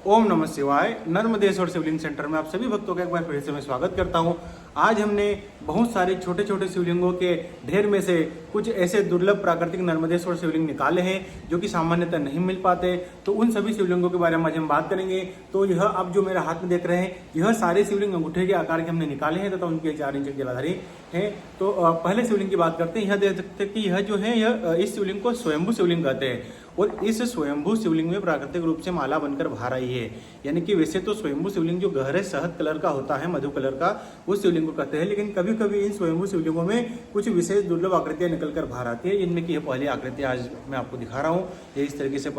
ओम नमः शिवाय। नर्मदेश्वर शिवलिंग सेंटर में आप सभी भक्तों का एक बार फिर से मैं स्वागत करता हूं। आज हमने बहुत सारे छोटे छोटे शिवलिंगों के ढेर में से कुछ ऐसे दुर्लभ प्राकृतिक नर्मदेश्वर शिवलिंग निकाले हैं जो कि सामान्यतः नहीं मिल पाते। तो उन सभी शिवलिंगों के बारे में आज हम बात करेंगे। तो यह आप जो मेरे हाथ में देख रहे हैं, यह सारे शिवलिंग अंगूठे के आकार के हमने निकाले हैं तथा उनके 4 इंच की जलाधारी है। तो पहले शिवलिंग की बात करते हैं। यह देख सकते हैं कि यह जो है यह इस शिवलिंग को स्वयंभू शिवलिंग कहते हैं और इस स्वयंभू शिवलिंग में प्राकृतिक रूप से माला बनकर बाहर आई है। यानी कि वैसे तो स्वयंभू शिवलिंग जो गहरे शहद कलर का होता है, मधु कलर का, उस शिवलिंग को कहते हैं। लेकिन कभी कभी इन स्वयंभू शिवलिंगों में कुछ विशेष दुर्लभ आकृतियां निकल कर बाहर आती है, जिनमें की यह पहली आकृति आज मैं आपको दिखा रहा हूँ। ये इस तरीके से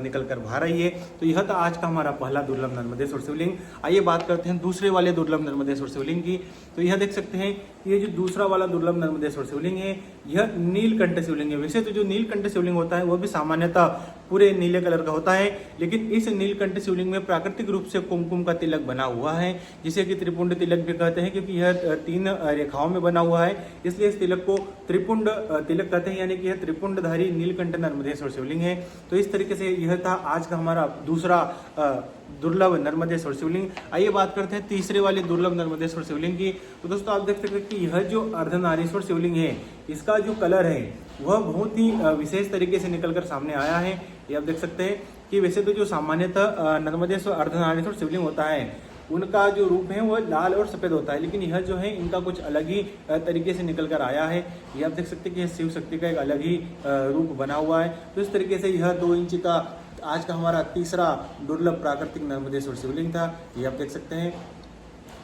निकल कर बाहर आई है। तो यह था आज का हमारा पहला दुर्लभ नर्मदेश्वर शिवलिंग। आइए बात करते हैं दूसरे वाले दुर्लभ नर्मदेश्वर शिवलिंग की। तो यह देख सकते हैं कि ये जो दूसरा वाला दुर्लभ नर्मदेश्वर शिवलिंग है, यह नीलकंठ शिवलिंग है। वैसे तो जो नीलकंठ शिवलिंग होता है वह भी सामान्यतः पूरे नीले कलर का होता है, लेकिन इस नीलकंठ शिवलिंग में प्राकृतिक रूप से कुमकुम का तिलक बना हुआ है, जिसे कि त्रिपुंड तिलक भी कहते हैं, क्योंकि यह 3 रेखाओं में बना हुआ है, इसलिए इस तिलक को त्रिपुंड तिलक कहते हैं। यानी कि यह त्रिपुंडधारी नीलकंठ नर्मदेश्वर शिवलिंग है। तो इस तरीके से यह था आज का हमारा दूसरा दुर्लभ नर्मदेश्वर शिवलिंग। आइए बात करते हैं तीसरे वाले दुर्लभ नर्मदेश्वर शिवलिंग की। तो दोस्तों आप देख सकते हैं कि यह जो अर्धनारीश्वर शिवलिंग है, इसका जो कलर है वह बहुत ही विशेष तरीके से निकलकर सामने आया है। ये आप देख सकते हैं कि वैसे तो जो सामान्यतः नर्मदेश्वर अर्धनारीश्वर शिवलिंग होता है, उनका जो रूप है वह लाल और सफेद होता है, लेकिन यह जो है इनका कुछ अलग ही तरीके से निकल कर आया है। ये आप देख सकते हैं कि यह शिव शक्ति का एक अलग ही रूप बना हुआ है। तो इस तरीके से यह 2 इंच का आज का हमारा तीसरा दुर्लभ प्राकृतिक नर्मदेश्वर शिवलिंग था। ये आप देख सकते हैं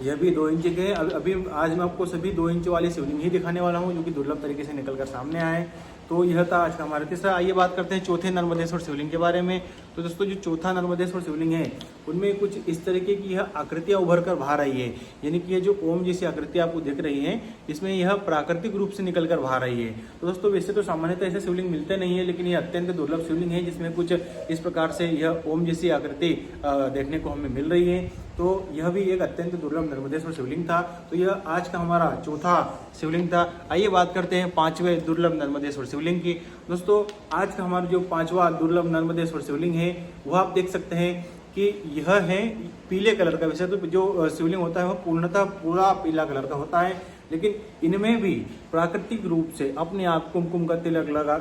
यह भी 2 इंच के है। अभी आज मैं आपको सभी 2 इंच वाले शिवलिंग ही दिखाने वाला हूँ, जो कि दुर्लभ तरीके से निकल कर सामने आए। तो यह था आज का हमारा तीसरा। आइए बात करते हैं चौथे नर्मदेश्वर शिवलिंग के बारे में। तो दोस्तों जो चौथा नर्मदेश्वर शिवलिंग है, उनमें कुछ इस तरीके की यह आकृतियां उभर कर बाहर आई है। यानी कि ये जो ओम जैसी आकृति आपको दिख रही है, इसमें यह प्राकृतिक रूप से निकल कर बाहर आई है। तो दोस्तों वैसे तो सामान्यतः ऐसे शिवलिंग मिलते नहीं है, लेकिन यह अत्यंत दुर्लभ शिवलिंग है, जिसमें कुछ इस प्रकार से यह ओम जैसी आकृति देखने को हमें मिल रही है। तो यह भी एक अत्यंत दुर्लभ नर्मदेश्वर शिवलिंग था। तो यह आज का हमारा चौथा शिवलिंग था। आइए बात करते हैं 5वें दुर्लभ नर्मदेश्वर शिवलिंग की। दोस्तों आज का हमारा जो 5वां दुर्लभ नर्मदेश्वर शिवलिंग है, वह आप देख सकते हैं कि यह है पीले कलर का। वैसे तो जो शिवलिंग होता है वह पूर्णतः पूरा पीला कलर का होता है, लेकिन इनमें भी प्राकृतिक रूप से अपने आप कुमकुम का तिलक लगा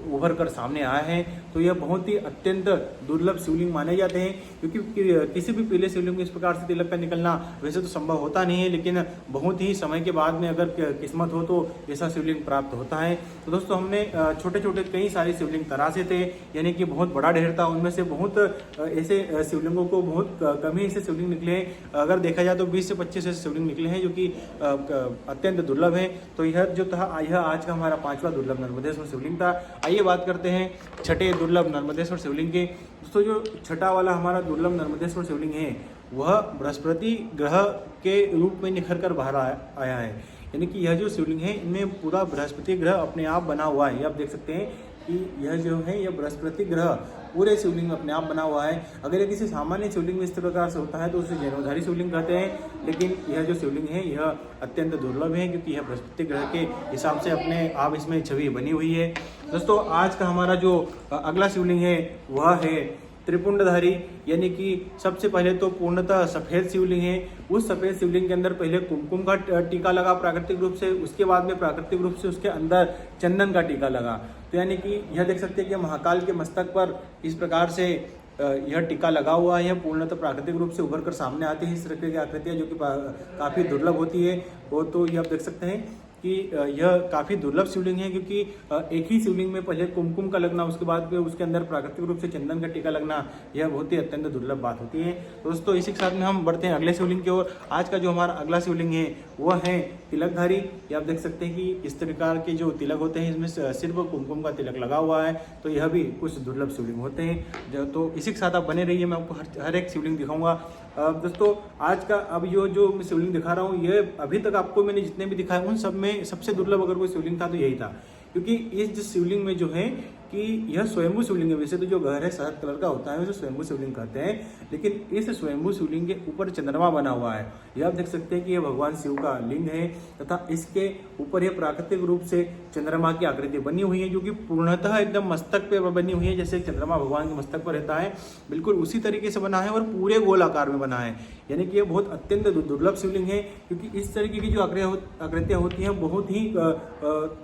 उभर कर सामने आया है। तो यह बहुत ही अत्यंत दुर्लभ शिवलिंग माने जाते हैं, क्योंकि किसी भी पीले शिवलिंग में इस प्रकार से तिलक का निकलना वैसे तो संभव होता नहीं है, लेकिन बहुत ही समय के बाद में अगर किस्मत हो तो ऐसा शिवलिंग प्राप्त होता है। तो दोस्तों हमने छोटे छोटे कई सारे शिवलिंग तराशे थे, यानी कि बहुत बड़ा ढेर था। उनमें से बहुत ऐसे शिवलिंगों को बहुत कम ही ऐसे शिवलिंग निकले हैं। अगर देखा जाए तो 20 से 25 ऐसे शिवलिंग निकले हैं, जो कि अत्यंत दुर्लभ है। तो यह जो था यह आज का हमारा 5वां दुर्लभ नर्मदेश्वर शिवलिंग था। आइए बात करते हैं छठे दुर्लभ नर्मदेश्वर शिवलिंग के। दोस्तों जो छठा वाला हमारा दुर्लभ नर्मदेश्वर शिवलिंग है, वह बृहस्पति ग्रह के रूप में निखर कर बाहर आया है। यानी कि यह जो शिवलिंग है, इनमें पूरा बृहस्पति ग्रह अपने आप बना हुआ है। ये आप देख सकते हैं कि यह जो है यह बृहस्पति ग्रह पूरे शिवलिंग में अपने आप बना हुआ है। अगर ये किसी सामान्य शिवलिंग में इस प्रकार से होता है तो उसे जैनोधारी शिवलिंग कहते हैं, लेकिन यह जो शिवलिंग है यह अत्यंत दुर्लभ है, क्योंकि यह बृहस्पति ग्रह के हिसाब से अपने आप इसमें छवि बनी हुई है। दोस्तों आज का हमारा जो अगला शिवलिंग है वह है त्रिपुंडधारी। यानी कि सबसे पहले तो पूर्णतः सफेद शिवलिंग है। उस सफेद शिवलिंग के अंदर पहले कुमकुम का टीका लगा प्राकृतिक रूप से, उसके बाद में प्राकृतिक रूप से उसके अंदर चंदन का टीका लगा। तो यानी कि यह देख सकते हैं कि महाकाल के मस्तक पर इस प्रकार से यह टीका लगा हुआ है। यह पूर्णतः प्राकृतिक रूप से उभर कर सामने आती है इस तरह की आकृतियां, जो कि काफी दुर्लभ होती है। वो तो ये आप देख सकते हैं कि यह काफ़ी दुर्लभ शिवलिंग है, क्योंकि एक ही शिवलिंग में पहले कुमकुम का लगना, उसके बाद में उसके अंदर प्राकृतिक रूप से चंदन का टीका लगना, यह बहुत ही अत्यंत दुर्लभ बात होती है। दोस्तों इसी के साथ में हम बढ़ते हैं अगले शिवलिंग की ओर। आज का जो हमारा अगला शिवलिंग है वह है तिलकधारी। ये आप देख सकते हैं कि इस प्रकार के जो तिलक होते हैं, इसमें सिर्फ कुमकुम का तिलक लगा हुआ है। तो यह भी कुछ दुर्लभ शिवलिंग होते हैं। तो इसी के साथ आप बने रहिए, मैं आपको हर एक शिवलिंग दिखाऊंगा। दोस्तों आज का अब जो मैं शिवलिंग दिखा रहा हूँ, ये अभी तक आपको मैंने जितने भी दिखाए उन सब में सबसे दुर्लभ अगर कोई शिवलिंग था तो यही था, क्योंकि इस शिवलिंग में जो है कि यह स्वयंभू शिवलिंग है। वैसे तो जो घर है शहद कलर का होता है उसे स्वयंभू शिवलिंग कहते हैं, लेकिन इस स्वयंभू शिवलिंग के ऊपर चंद्रमा बना हुआ है। यह आप देख सकते हैं कि यह भगवान शिव का लिंग है तथा इसके ऊपर यह प्राकृतिक रूप से चंद्रमा की आकृति बनी हुई है, जो कि पूर्णतः एकदम मस्तक पे बनी हुई है। जैसे चंद्रमा भगवान के मस्तक पर रहता है, बिल्कुल उसी तरीके से बना है और पूरे गोल आकार में बना है। यानी कि यह बहुत अत्यंत दुर्लभ शिवलिंग है, क्योंकि इस तरीके की जो आकृतियां होती हैं बहुत ही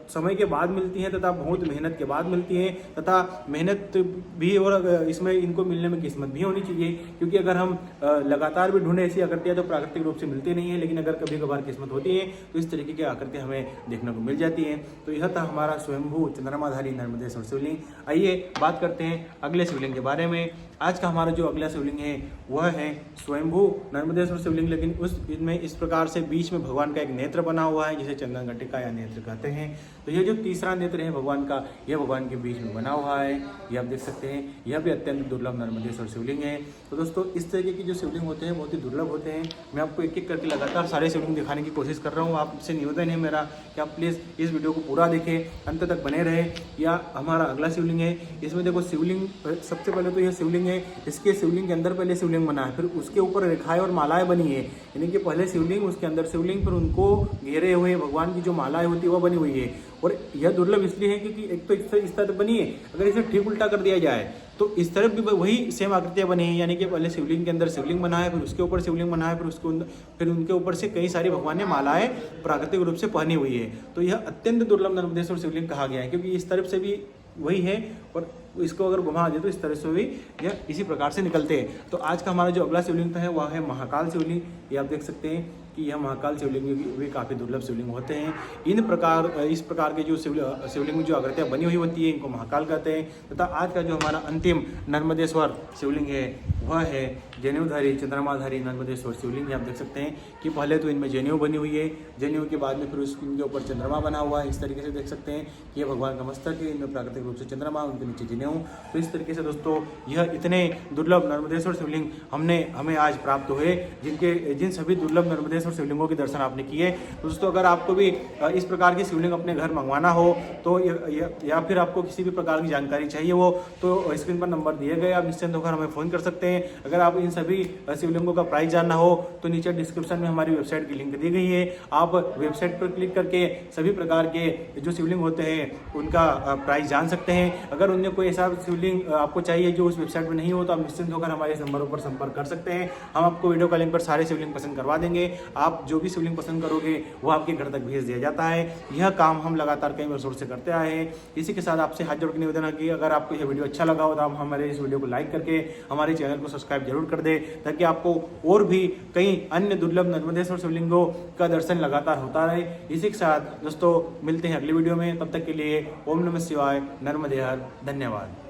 समय के बाद मिलती हैं तथा बहुत मेहनत के बाद मिलती हैं, तथा मेहनत भी और इसमें इनको मिलने में किस्मत भी होनी चाहिए, क्योंकि अगर हम लगातार भी ढूंढे ऐसी आकृतियां तो प्राकृतिक रूप से मिलती नहीं है, लेकिन अगर कभी कभार किस्मत होती है तो इस तरीके की आकृतियां हमें देखने को मिल जाती हैं। तो यह था हमारा स्वयंभू चंद्रमाधारी नर्मदेश्वर शिवलिंग। आइए बात करते हैं अगले शिवलिंग के बारे में। आज का हमारा जो अगला शिवलिंग है वह है स्वयंभू नर्मदेश्वर शिवलिंग, लेकिन इसमें इस प्रकार से बीच में भगवान का एक नेत्र बना हुआ है जिसे चंदन घटिका या नेत्र कहते हैं। तो यह जो तीसरा नेत्र है भगवान का, यह भगवान के बीच में बना हुआ है, यह आप देख सकते हैं। यह भी अत्यंत दुर्लभ नर्मदेश्वर शिवलिंग है। तो दोस्तों इस तरीके की जो शिवलिंग होते हैं बहुत ही दुर्लभ होते हैं। मैं आपको एक एक करके लगातार सारे शिवलिंग दिखाने की कोशिश कर रहा हूँ। आपसे निवेदन है मेरा कि आप प्लीज़ इस वीडियो को पूरा देखें, अंत तक बने रहे। या हमारा अगला शिवलिंग है, इसमें देखो शिवलिंग सबसे पहले तो यह शिवलिंग है, इसके शिवलिंग के अंदर पहले शिवलिंग बना है, फिर उसके ऊपर रेखाएं और मालाएं बनी है। यानी कि पहले शिवलिंग, उसके अंदर शिवलिंग, फिर उनको घेरे हुए भगवान की जो मालाएं होती है वह बनी हुई है। और यह दुर्लभ इसलिए है क्योंकि एक तो इस तरह बनी है, अगर इसे ठीक उल्टा कर दिया जाए तो इस तरफ भी वही सेम आकृतियां बनी है। यानी कि पहले शिवलिंग के अंदर शिवलिंग बना है, फिर उसके ऊपर शिवलिंग बना है, फिर उनके ऊपर से कई सारी भगवान ने मालाएं प्राकृतिक रूप से पहनी हुई है। तो यह अत्यंत दुर्लभ नर्मदेश्वर शिवलिंग कहा गया है, क्योंकि इस तरफ से भी वही है और इसको अगर घुमा दे तो इस तरह से भी यह इसी प्रकार से निकलते हैं। तो आज का हमारा जो अगला शिवलिंग है वह है महाकाल शिवलिंग। ये आप देख सकते हैं कि यह महाकाल शिवलिंग भी काफ़ी दुर्लभ शिवलिंग होते हैं। इस प्रकार के जो शिवलिंग जो आकृतियाँ बनी हुई होती है इनको महाकाल कहते हैं। तथा आज का जो हमारा अंतिम नर्मदेश्वर शिवलिंग है वह है जनेऊधारी चंद्रमाधारी नर्मदेश्वर शिवलिंग। आप देख सकते हैं कि पहले तो इनमें जनेऊ बनी हुई है, जनेऊ के बाद में फिर इनके ऊपर चंद्रमा बना हुआ है। इस तरीके से देख सकते हैं कि यह भगवान का मस्तक है, इनमें प्राकृतिक रूप से चंद्रमा, उनके नीचे जनेऊ। तो इस तरीके से दोस्तों यह इतने दुर्लभ नर्मदेश्वर शिवलिंग हमें आज प्राप्त हुए, जिन सभी दुर्लभ नर्मदेश्वर शिवलिंगों के दर्शन आपने किए। दोस्तों अगर आपको भी इस प्रकार की शिवलिंग अपने घर मंगवाना हो तो या फिर आपको किसी भी प्रकार की जानकारी चाहिए हो तो स्क्रीन पर नंबर दिए गए, आप निश्चिंत होकर हमें फ़ोन कर सकते हैं। अगर आप इन सभी शिवलिंगों का प्राइस जानना हो तो नीचे डिस्क्रिप्शन में हमारी वेबसाइट की लिंक दी गई है। आप वेबसाइट पर क्लिक करके सभी प्रकार के जो शिवलिंग होते हैं उनका प्राइस जान सकते हैं। अगर उनमें कोई ऐसा शिवलिंग आपको चाहिए जो उस वेबसाइट में नहीं हो तो आप निश्चिंत होकर हमारे इस नंबरों पर संपर्क कर सकते हैं। हम आपको वीडियो कॉलिंग पर सारे शिवलिंग पसंद करवा देंगे। आप जो भी शिवलिंग पसंद करोगे वो आपके घर तक भेज दिया जाता है। यह काम हम लगातार कई वर्षों से करते आए हैं। इसी के साथ आपसे हाथ जोड़ के निवेदन है कि अगर आपको यह वीडियो अच्छा लगा हो तो आप हमारे इस वीडियो को लाइक करके हमारे चैनल को सब्सक्राइब जरूर कर दे, ताकि आपको और भी कई अन्य दुर्लभ नर्मदेश्वर शिवलिंगों का दर्शन लगातार होता रहे। इसी के साथ दोस्तों मिलते हैं अगली वीडियो में, तब तक के लिए ओम नमः शिवाय, नर्मदे हर, धन्यवाद।